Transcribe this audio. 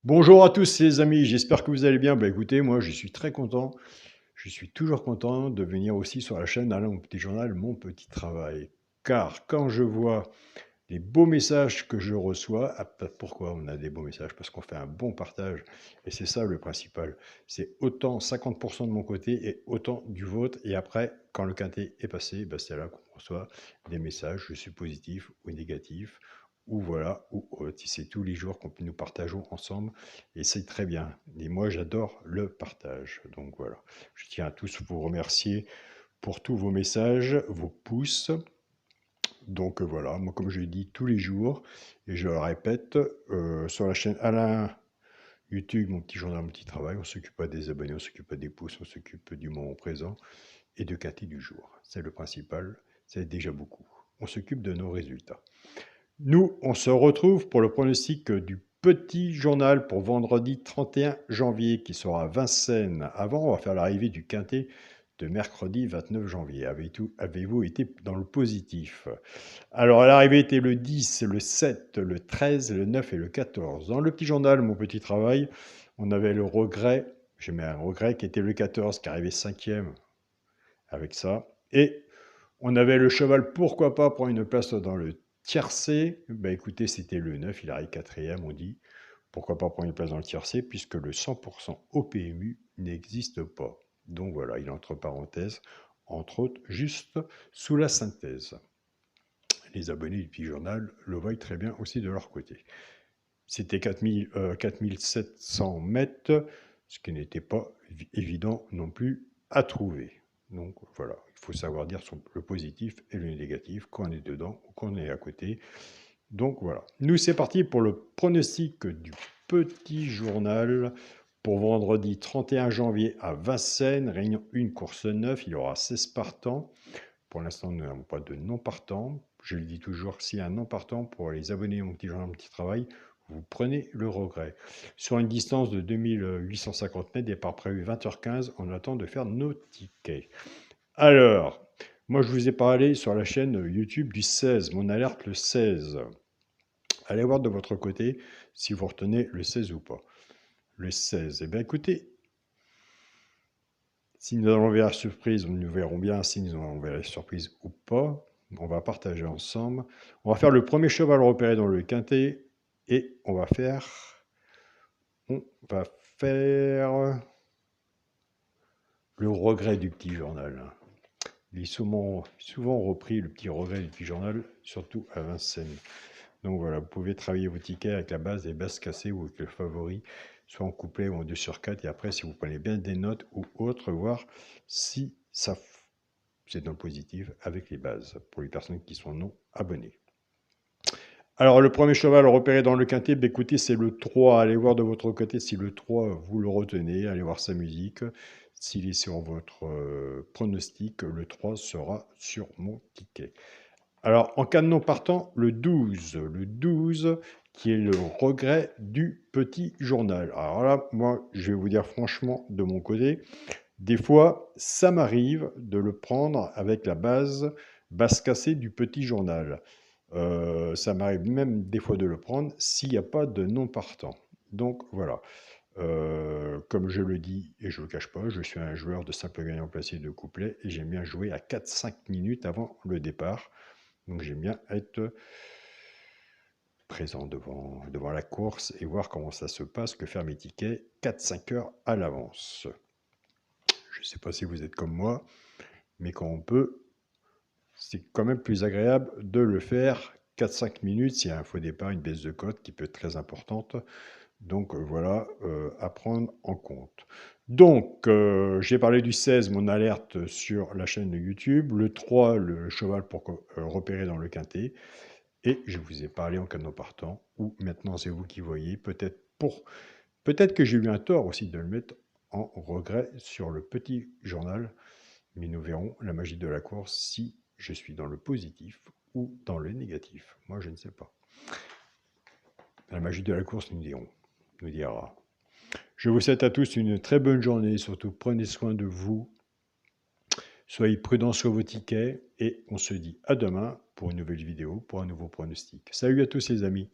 Bonjour à tous les amis, j'espère que vous allez bien. Bah écoutez, moi je suis très content, je suis toujours content de venir aussi sur la chaîne Alain mon petit journal, mon petit travail. Car quand je vois les beaux messages que je reçois, pourquoi on a des beaux messages? Parce qu'on fait un bon partage et c'est ça le principal. C'est autant 50% de mon côté et autant du vôtre. Et après, quand le quintet est passé, bah, c'est là qu'on reçoit des messages, je suis positif ou négatif, ou voilà, ou si c'est tous les jours qu'on nous partageons ensemble, et c'est très bien. Et moi, j'adore le partage. Donc voilà, je tiens à tous vous remercier pour tous vos messages, vos pouces. Donc voilà, moi comme je le dis tous les jours, et je le répète, sur la chaîne Alain YouTube, mon petit journal, mon petit travail, on s'occupe pas des abonnés, on s'occupe pas des pouces, on s'occupe du moment présent et de quintet du jour. C'est le principal, c'est déjà beaucoup. On s'occupe de nos résultats. Nous, on se retrouve pour le pronostic du petit journal pour vendredi 31 janvier qui sera à Vincennes. Avant, on va faire l'arrivée du quintet de mercredi 29 janvier. Avez-vous été dans le positif? Alors, l'arrivée était le 10, le 7, le 13, le 9 et le 14. Dans le petit journal, mon petit travail, on avait le regret, j'ai mis un regret qui était le 14, qui arrivait 5e avec ça. Et on avait le cheval, pourquoi pas, prendre une place dans le tiercé. Ben écoutez, c'était le 9, il arrive 4e, on dit. Pourquoi pas prendre une place dans le tiercé, puisque le 100% au PMU n'existe pas. Donc voilà, il est entre parenthèses, entre autres, juste sous la synthèse. Les abonnés du petit journal le voient très bien aussi de leur côté. C'était 4700 mètres, ce qui n'était pas évident non plus à trouver. Donc voilà, il faut savoir dire le positif et le négatif quand on est dedans ou quand on est à côté. Donc voilà, nous c'est parti pour le pronostic du petit journal pour vendredi 31 janvier à Vincennes, réunion 1, course 9, il y aura 16 partants. Pour l'instant, nous n'avons pas de non partants. Je le dis toujours, s'il y a un non partant pour les abonnés à mon petit journal, mon petit travail, vous prenez le regret. Sur une distance de 2850 mètres, départ prévu 20h15, on attend de faire nos tickets. Alors, moi je vous ai parlé sur la chaîne YouTube du 16, mon alerte le 16. Allez voir de votre côté si vous retenez le 16 ou pas. Le 16, eh bien écoutez, si nous allons vers la surprise, nous verrons bien si nous allons vers la surprise ou pas. On va partager ensemble. On va faire le premier cheval repéré dans le quintet et on va faire le regret du petit journal. Il est souvent repris, le petit regret du petit journal, surtout à Vincennes. Donc voilà, vous pouvez travailler vos tickets avec la base, les bases cassées ou avec le favori, soit en couplet ou en 2/4. Et après, si vous prenez bien des notes ou autres, voir si ça c'est dans le positif avec les bases pour les personnes qui sont non abonnées. Alors, le premier cheval repéré dans le quintet, bah, écoutez, c'est le 3. Allez voir de votre côté si le 3, vous le retenez. Allez voir sa musique. S'il est sur votre pronostic, le 3 sera sur mon ticket. Alors, en cas de non partant, le 12. Le 12, qui est le regret du petit journal. Alors là, moi, je vais vous dire franchement, de mon côté, des fois, ça m'arrive de le prendre avec la base cassée du petit journal. Ça m'arrive même des fois de le prendre s'il n'y a pas de non partant. Donc voilà. Comme je le dis et je ne le cache pas, je suis un joueur de simple gagnant placé de couplet et j'aime bien jouer à 4-5 minutes avant le départ. Donc j'aime bien être présent devant la course et voir comment ça se passe, que faire mes tickets 4-5 heures à l'avance. Je ne sais pas si vous êtes comme moi, mais quand on peut, c'est quand même plus agréable de le faire 4-5 minutes s'il y a un faux départ, une baisse de cote qui peut être très importante. Donc voilà, à prendre en compte. Donc, j'ai parlé du 16, mon alerte sur la chaîne de YouTube. Le 3, le cheval pour repérer dans le quintet. Et je vous ai parlé en canon partant, ou maintenant c'est vous qui voyez, peut-être que j'ai eu un tort aussi de le mettre en regret sur le petit journal, mais nous verrons la magie de la course si je suis dans le positif ou dans le négatif. Moi, je ne sais pas. La magie de la course nous dira. Je vous souhaite à tous une très bonne journée, surtout prenez soin de vous, soyez prudents sur vos tickets et on se dit à demain pour une nouvelle vidéo, pour un nouveau pronostic. Salut à tous les amis.